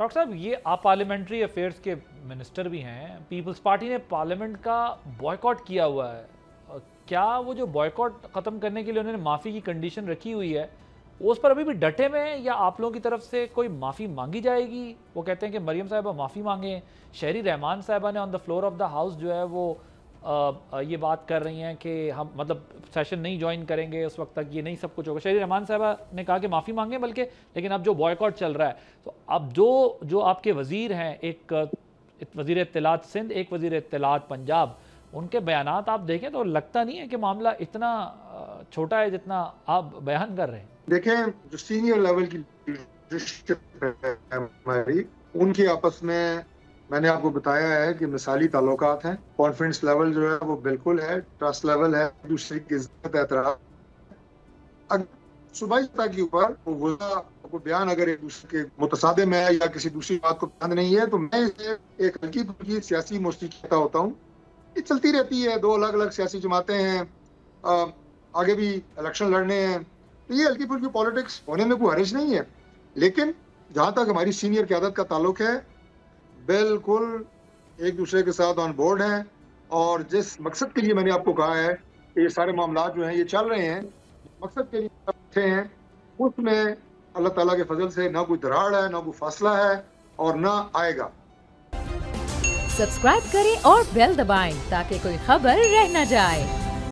Doctor साहब, ये आप पार्लियामेंट्री अफेयर्स के मिनिस्टर भी हैं। पीपल्स पार्टी ने पार्लियामेंट का बॉयकॉट किया हुआ है। क्या वो जो बॉयकॉट ख़त्म करने के लिए उन्होंने माफ़ी की कंडीशन रखी हुई है, उस पर अभी भी डटे हुए हैं, या आप लोगों की तरफ से कोई माफ़ी मांगी जाएगी? वो कहते हैं कि मरियम साहिबा माफ़ी मांगे। शहरी रहमान साहिबा ने on the floor of the house जो है वो ये बात कर रही हैं कि हम मतलब सेशन नहीं ज्वाइन करेंगे उस वक्त तक, ये नहीं सब कुछ होगा। शहरी रहमान साहिबा ने कहा कि माफ़ी मांगे बल्कि, लेकिन अब जो बॉयकॉट चल रहा है, तो अब जो आपके वज़ीर हैं, एक वज़ीर इत्तलात सिंध, एक वज़ीर इत्तलात पंजाब, उनके बयानात आप देखें तो लगता नहीं है कि मामला इतना छोटा है जितना आप बयान कर रहे हैं। देखें, जो सीनियर लेवल की लीडरशिप है हमारी, उनकी आपस में मैंने आपको बताया है कि मिसाली ताल्लुकात हैं। कॉन्फिडेंस लेवल जो है वो बिल्कुल है, ट्रस्ट लेवल है, दूसरे की इज्जत एहतराम। सूबाई सतह के ऊपर वो बयान अगर एक दूसरे के मुतसादिम है या किसी दूसरी बात को पसंद नहीं है, तो मैं इसे एक हल्की फुल्की सियासी मौसीकी कहता होता हूँ। ये चलती रहती है, दो अलग अलग सियासी जमातें हैं, आगे भी इलेक्शन लड़ने हैं, तो ये हल्की फुल्की पॉलिटिक्स होने में कोई हर्ज नहीं है। लेकिन जहां तक हमारी सीनियर क़यादत का ताल्लुक है, बिल्कुल एक दूसरे के साथ ऑन बोर्ड हैं, और जिस मकसद के लिए मैंने आपको कहा है कि ये सारे मामला जो हैं ये चल रहे हैं, मकसद के लिए हैं, उसमें अल्लाह ताला के फजल से ना कोई दरार है, ना कोई फासला है और ना आएगा। सब्सक्राइब करें और बेल दबाएं ताकि कोई खबर रह न जाए।